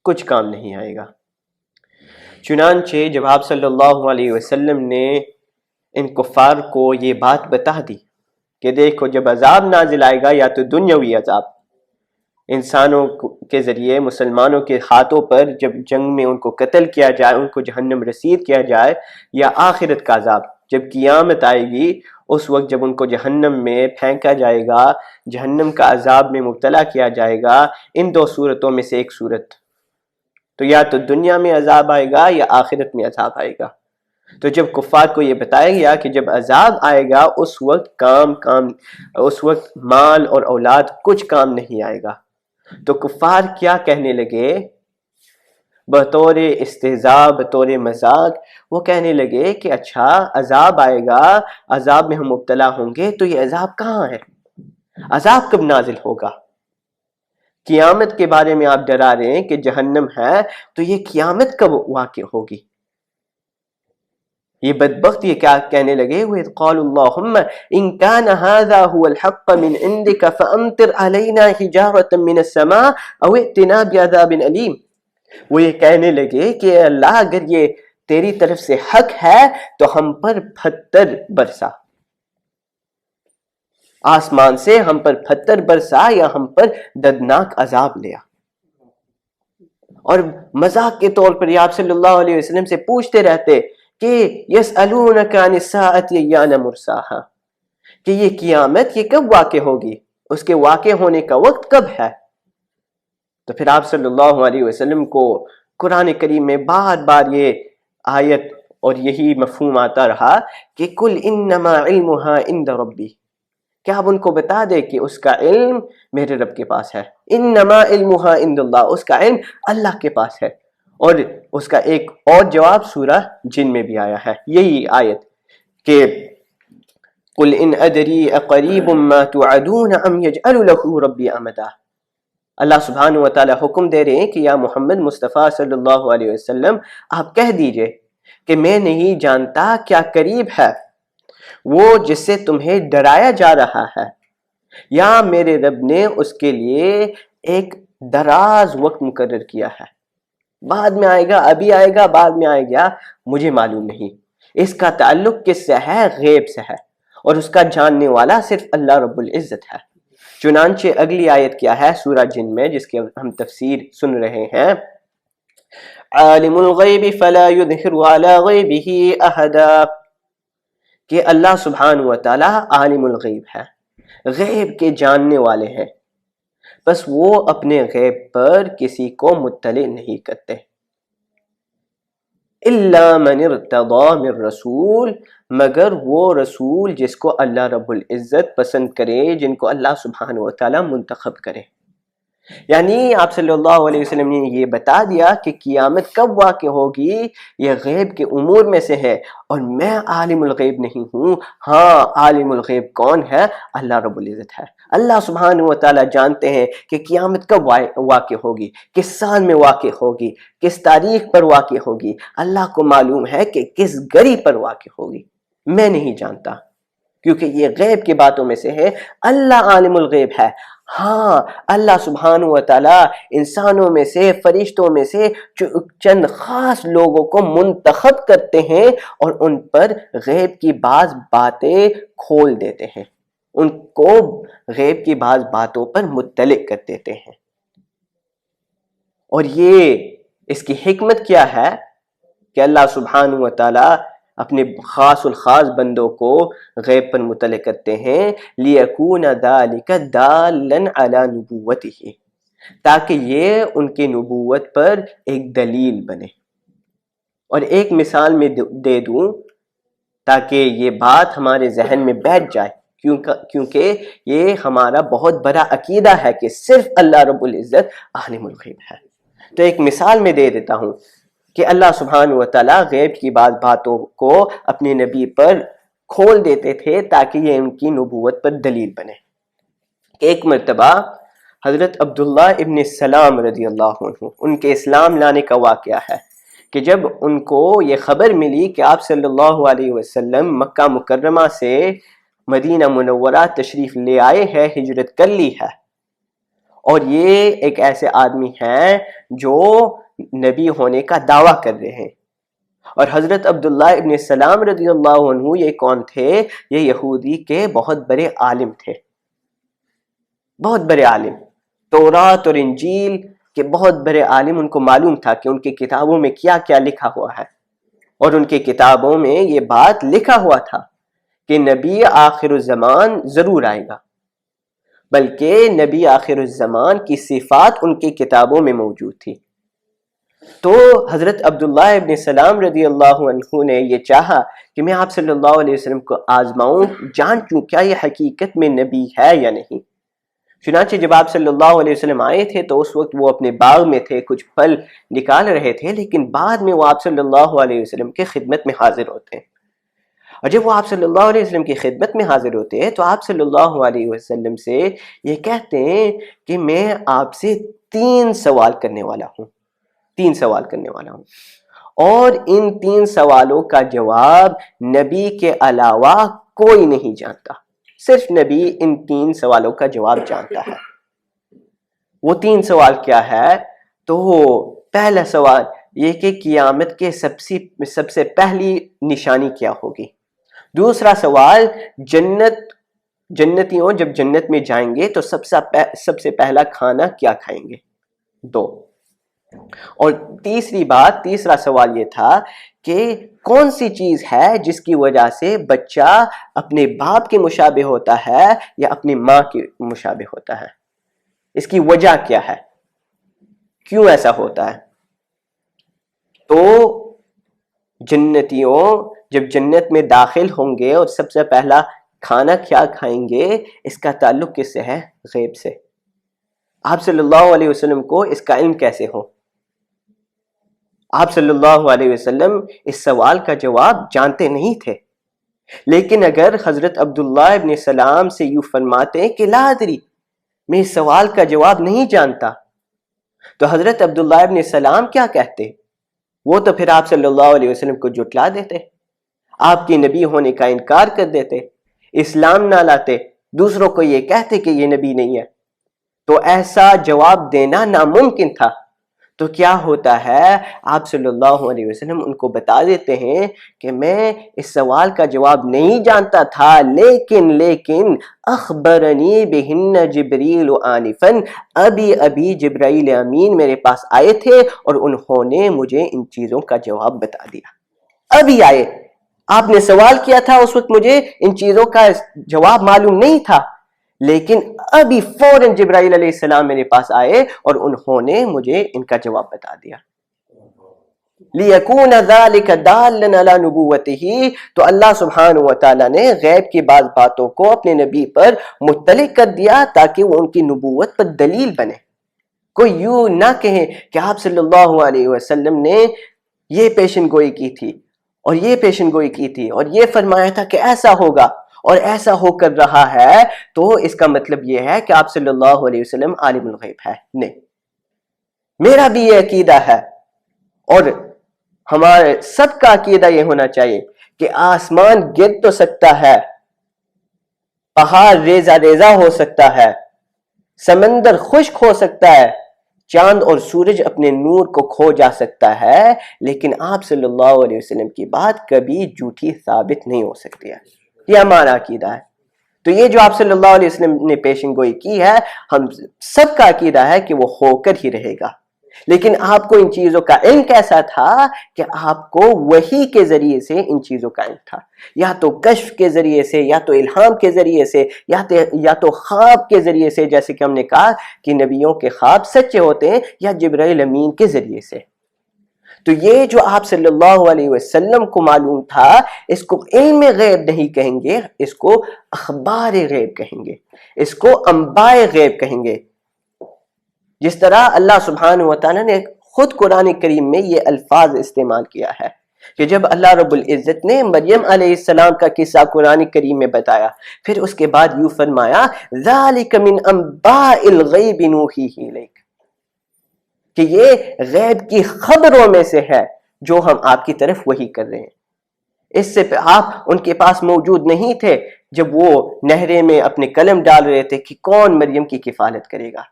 کچھ کام نہیں آئے گا۔ چنانچہ جب آپ صلی اللہ علیہ وسلم نے ان کفار کو یہ بات بتا دی کہ دیکھو جب عذاب نازل آئے گا، یا تو دنیاوی عذاب انسانوں کے ذریعے مسلمانوں کے ہاتھوں پر جب جنگ میں ان کو قتل کیا جائے، ان کو جہنم رسید کیا جائے، یا آخرت کا عذاب جب قیامت آئے گی، اس وقت جب ان کو جہنم میں پھینکا جائے گا، جہنم کا عذاب میں مبتلا کیا جائے گا۔ ان دو صورتوں میں سے ایک صورت، تو یا تو دنیا میں عذاب آئے گا یا آخرت میں عذاب آئے گا۔ تو جب کفار کو یہ بتایا گیا کہ جب عذاب آئے گا اس وقت مال اور اولاد کچھ کام نہیں آئے گا، تو کفار کیا کہنے لگے بطور استہزاء، بطور مذاق، وہ کہنے لگے کہ اچھا عذاب آئے گا، عذاب میں ہم مبتلا ہوں گے، تو یہ عذاب کہاں ہے؟ عذاب کب نازل ہوگا؟ قیامت کے بارے میں آپ ڈرا رہے ہیں کہ جہنم ہے، تو یہ قیامت کب واقع ہوگی؟ یہ بدبخت یہ کیا کہنے لگے، وَإِذْ قَالُوا اللَّهُمَّ إِن كَانَ هَذَا هُوَ الْحَقَّ مِنْ عِنْدِكَ فَأَمْطِرْ عَلَيْنَا حِجَارَةً مِّنَ السَّمَاءِ أَوْ ائْتِنَا بِعَذَابٍ أَلِيمٍ۔ وہ یہ کہنے لگے کہ اللہ اگر یہ تیری طرف سے حق ہے تو ہم پر پتھر برسا، آسمان سے ہم پر پتھر برسا، یا ہم پر دردناک عذاب لیا۔ اور مذاق کے طور پر یہ آپ صلی اللہ علیہ وسلم سے پوچھتے رہتے کہ یسألونک عن الساعۃ ایان مرساہا، کہ یہ قیامت یہ کب واقع ہوگی، اس کے واقع ہونے کا وقت کب ہے؟ تو پھر آپ صلی اللہ علیہ وسلم کو قرآن کریم میں بار بار یہ آیت اور یہی مفہوم آتا رہا کہ کل انما علمها عند ربی، کہ آپ ان کو بتا دے کہ اس کا علم میرے رب کے پاس ہے، انما علمها عند اللہ، اس کا علم اللہ کے پاس ہے۔ اور اس کا ایک اور جواب سورہ جن میں بھی آیا ہے یہی آیت کہ قل ان ادری اقریب ما توعدون ام یجعل له ربی امدا۔ اللہ سبحانہ و تعالی حکم دے رہے ہیں کہ یا محمد مصطفیٰ صلی اللہ علیہ وسلم آپ کہہ دیجئے کہ میں نہیں جانتا کیا قریب ہے وہ جس سے تمہیں ڈرایا جا رہا ہے، یا میرے رب نے اس کے لیے ایک دراز وقت مقرر کیا ہے، بعد میں آئے گا، ابھی آئے گا، بعد میں آئے گا، مجھے معلوم نہیں۔ اس کا تعلق کس سے ہے؟ غیب سے ہے، اور اس کا جاننے والا صرف اللہ رب العزت ہے۔ چنانچہ اگلی آیت کیا ہے سورہ جن میں، جس کی ہم تفسیر سن رہے ہیں، عالم الغیب فلا یظہر علی غیبہ احدا، کہ اللہ سبحانہ و تعالی عالم الغیب ہے، غیب کے جاننے والے ہیں، بس وہ اپنے غیب پر کسی کو مطلع نہیں کرتے۔ الا من ارتضی من رسول، مگر وہ رسول جس کو اللہ رب العزت پسند کرے، جن کو اللہ سبحانہ و تعالی منتخب کرے۔ یعنی آپ صلی اللہ علیہ وسلم نے یہ بتا دیا کہ قیامت کب واقع ہوگی، یہ غیب کے امور میں سے ہے، اور میں عالم الغیب نہیں ہوں۔ ہاں، عالم الغیب کون ہے؟ اللہ رب العزت ہے۔ اللہ سبحانہ و تعالیٰ جانتے ہیں کہ قیامت کب واقع ہوگی، کس سال میں واقع ہوگی، کس تاریخ پر واقع ہوگی۔ اللہ کو معلوم ہے کہ کس گھڑی پر واقع ہوگی، میں نہیں جانتا، کیونکہ یہ غیب کی باتوں میں سے ہے۔ اللہ عالم الغیب ہے۔ ہاں، اللہ سبحانہ و تعالیٰ انسانوں میں سے، فرشتوں میں سے چند خاص لوگوں کو منتخب کرتے ہیں اور ان پر غیب کی بعض باتیں کھول دیتے ہیں، ان کو غیب کی بعض باتوں پر مطلع کر دیتے ہیں۔ اور یہ اس کی حکمت کیا ہے کہ اللہ سبحانہ و تعالیٰ اپنے خاص الخاص بندوں کو غیب پر مطلع کرتے ہیں، لِيَكُونَ ذَلِكَ دَالًا عَلَى نُبُوَّتِهِ، تاکہ یہ ان کی نبوت پر ایک دلیل بنے۔ اور ایک مثال میں دے دوں تاکہ یہ بات ہمارے ذہن میں بیٹھ جائے، کیونکہ یہ ہمارا بہت بڑا عقیدہ ہے کہ صرف اللہ رب العزت عالم الغیب ہے۔ تو ایک مثال میں دے دیتا ہوں کہ اللہ سبحانہ و تعالیٰ غیب کی بعض باتوں کو اپنے نبی پر کھول دیتے تھے تاکہ یہ ان کی نبوت پر دلیل بنے۔ ایک مرتبہ حضرت عبداللہ ابن السلام رضی اللہ عنہ، ان کے اسلام لانے کا واقعہ ہے کہ جب ان کو یہ خبر ملی کہ آپ صلی اللہ علیہ وسلم مکہ مکرمہ سے مدینہ منورہ تشریف لے آئے ہیں، ہجرت کر لی ہے، اور یہ ایک ایسے آدمی ہیں جو نبی ہونے کا دعویٰ کر رہے ہیں. اور حضرت عبداللہ ابن سلام رضی اللہ عنہ یہ کون تھے؟ یہ یہودی کے بہت بڑے عالم تھے، بہت بڑے عالم، تورات اور انجیل کے بہت بڑے عالم. ان کو معلوم تھا کہ ان کی کتابوں میں کیا کیا لکھا ہوا ہے، اور ان کی کتابوں میں یہ بات لکھا ہوا تھا کہ نبی آخر الزمان ضرور آئے گا، بلکہ نبی آخر الزمان کی صفات ان کی کتابوں میں موجود تھی. تو حضرت عبداللہ ابن سلام رضی اللہ عنہ نے یہ چاہا کہ میں آپ صلی اللہ علیہ وسلم کو آزماؤں، جانچوں کیا یہ حقیقت میں نبی ہے یا نہیں. چنانچہ جب آپ صلی اللہ علیہ وسلم آئے تھے تو اس وقت وہ اپنے باغ میں تھے، کچھ پھل نکال رہے تھے، لیکن بعد میں وہ آپ صلی اللہ علیہ وسلم کے خدمت میں حاضر ہوتے ہیں. اور جب وہ آپ صلی اللہ علیہ وسلم کی خدمت میں حاضر ہوتے ہیں تو آپ صلی اللہ علیہ وسلم سے یہ کہتے ہیں کہ میں آپ سے 3 سوال کرنے والا ہوں، 3 سوال کرنے والا ہوں، اور ان 3 سوالوں کا جواب نبی کے علاوہ کوئی نہیں جانتا، صرف نبی ان 3 سوالوں کا جواب جانتا ہے. وہ 3 سوال کیا ہے؟ تو پہلا سوال یہ کہ قیامت کے سب سے پہلی نشانی کیا ہوگی. دوسرا سوال جنتیوں جب جنت میں جائیں گے تو سب سے پہلا کھانا کیا کھائیں گے. 2. اور تیسرا سوال یہ تھا کہ کون سی چیز ہے جس کی وجہ سے بچہ اپنے باپ کے مشابہ ہوتا ہے یا اپنی ماں کے مشابہ ہوتا ہے، اس کی وجہ کیا ہے، کیوں ایسا ہوتا ہے. تو جنتیوں جب جنت میں داخل ہوں گے اور سب سے پہلا کھانا کیا کھائیں گے، اس کا تعلق کس سے ہے؟ غیب سے. آپ صلی اللہ علیہ وسلم کو اس کا علم کیسے ہو؟ آپ صلی اللہ علیہ وسلم اس سوال کا جواب جانتے نہیں تھے. لیکن اگر حضرت عبداللہ ابن سلام سے یوں فرماتے کہ لا ادری، میں اس سوال کا جواب نہیں جانتا، تو حضرت عبداللہ ابن سلام کیا کہتے؟ وہ تو پھر آپ صلی اللہ علیہ وسلم کو جھٹلا دیتے، آپ کے نبی ہونے کا انکار کر دیتے، اسلام نہ لاتے، دوسروں کو یہ کہتے کہ یہ نبی نہیں ہے. تو ایسا جواب دینا ناممکن تھا. تو کیا ہوتا ہے، آپ صلی اللہ علیہ وسلم ان کو بتا دیتے ہیں کہ میں اس سوال کا جواب نہیں جانتا تھا، لیکن اخبرنی بہن جبریل آنفا، ابھی جبرائیل امین میرے پاس آئے تھے اور انہوں نے مجھے ان چیزوں کا جواب بتا دیا. ابھی آئے، آپ نے سوال کیا تھا اس وقت مجھے ان چیزوں کا جواب معلوم نہیں تھا، لیکن ابھی فوراً جبرائیل علیہ السلام میرے پاس آئے اور انہوں نے مجھے ان کا جواب بتا دیا. لِيَكُونَ ذَلِكَ دَالًّا عَلَى نُبُوَّتِهِ، تو اللہ سبحانہ وتعالیٰ نے غیب کی بعض باتوں کو اپنے نبی پر مطلع کر دیا تاکہ وہ ان کی نبوت پر دلیل بنے. کوئی یوں نہ کہے کہ آپ صلی اللہ علیہ وسلم نے یہ پیشن گوئی کی تھی اور یہ پیشن گوئی کی تھی اور یہ فرمایا تھا کہ ایسا ہوگا اور ایسا ہو کر رہا ہے، تو اس کا مطلب یہ ہے کہ آپ صلی اللہ علیہ وسلم عالم الغیب ہے. نہیں، میرا بھی یہ عقیدہ ہے اور ہمارے سب کا عقیدہ یہ ہونا چاہیے کہ آسمان گر تو سکتا ہے، پہاڑ ریزہ ریزہ ہو سکتا ہے، سمندر خشک ہو سکتا ہے، چاند اور سورج اپنے نور کو کھو جا سکتا ہے، لیکن آپ صلی اللہ علیہ وسلم کی بات کبھی جھوٹی ثابت نہیں ہو سکتی ہے. یہ ہمارا عقیدہ ہے. تو یہ جو آپ صلی اللہ علیہ وسلم نے پیشن گوئی کی ہے، ہم سب کا عقیدہ ہے کہ وہ ہو کر ہی رہے گا. لیکن آپ کو ان چیزوں کا علم کیسا تھا کہ آپ کو وحی کے ذریعے سے ان چیزوں کا علم تھا، یا تو کشف کے ذریعے سے، یا تو الہام کے ذریعے سے، یا تو خواب کے ذریعے سے، جیسے کہ ہم نے کہا کہ نبیوں کے خواب سچے ہوتے ہیں، یا جبرائیل امین کے ذریعے سے. تو یہ جو آپ صلی اللہ علیہ وسلم کو معلوم تھا، اس کو علم غیب نہیں کہیں گے، اس کو اخبار غیب کہیں گے، اس کو انباء غیب کہیں گے. جس طرح اللہ سبحانہ وتعالیٰ نے خود قرآن کریم میں یہ الفاظ استعمال کیا ہے کہ جب اللہ رب العزت نے مریم علیہ السلام کا قصہ قرآن کریم میں بتایا، پھر اس کے بعد یوں فرمایا ذَلِكَ مِنْ أَنْبَاءِ الْغَيْبِ نُوحِيهِ إِلَيْكَ، کہ یہ غیب کی خبروں میں سے ہے جو ہم آپ کی طرف وحی کر رہے ہیں. اس سے آپ ان کے پاس موجود نہیں تھے جب وہ نہرے میں اپنے قلم ڈال رہے تھے کہ کون مریم کی کفالت کرے گا.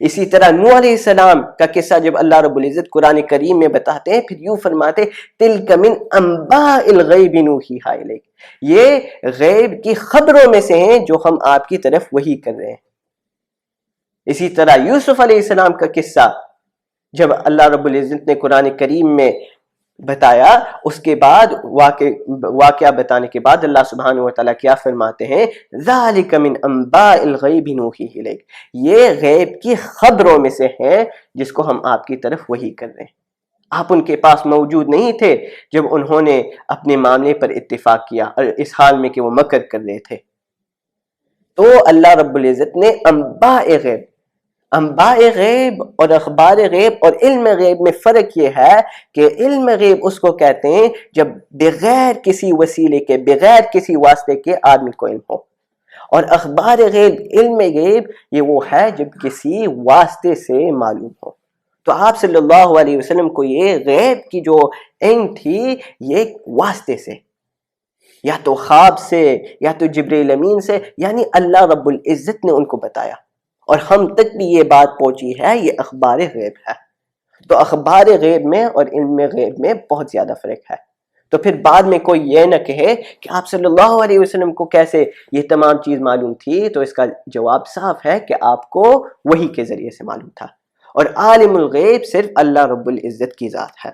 اسی طرح نوح علیہ السلام کا قصہ جب اللہ رب العزت قرآن کریم میں بتاتے ہیں پھر یوں فرماتے تلک من انباء الغیب نوحیہا الیک، یہ غیب کی خبروں میں سے ہیں جو ہم آپ کی طرف وحی کر رہے ہیں۔ اسی طرح یوسف علیہ السلام کا قصہ جب اللہ رب العزت نے قرآن کریم میں بتایا، اس کے بعد واقعہ بتانے کے بعد اللہ سبحانہ وتعالیٰ کیا فرماتے ہیں، ذالک من انباء الغیب نوحیہ الیک، یہ غیب کی خبروں میں سے ہے جس کو ہم آپ کی طرف وحی کر رہے ہیں۔ آپ ان کے پاس موجود نہیں تھے جب انہوں نے اپنے معاملے پر اتفاق کیا اور اس حال میں کہ وہ مکر کر رہے تھے۔ تو اللہ رب العزت نے انباء غیب اور اخبار غیب اور علم غیب میں فرق یہ ہے کہ علم غیب اس کو کہتے ہیں جب بغیر کسی وسیلے کے، بغیر کسی واسطے کے آدمی کو علم ہو، اور اخبار غیب، علم غیب یہ وہ ہے جب کسی واسطے سے معلوم ہو۔ تو آپ صلی اللہ علیہ وسلم کو یہ غیب کی جو علم تھی یہ واسطے سے، یا تو خواب سے یا تو جبرائیل امین سے، یعنی اللہ رب العزت نے ان کو بتایا، اور ہم تک بھی یہ بات پہنچی ہے، یہ اخبار غیب ہے۔ تو اخبار غیب میں اور علم غیب میں بہت زیادہ فرق ہے۔ تو پھر بعد میں کوئی یہ نہ کہے کہ آپ صلی اللہ علیہ وسلم کو کیسے یہ تمام چیز معلوم تھی، تو اس کا جواب صاف ہے کہ آپ کو وحی کے ذریعے سے معلوم تھا، اور عالم الغیب صرف اللہ رب العزت کی ذات ہے۔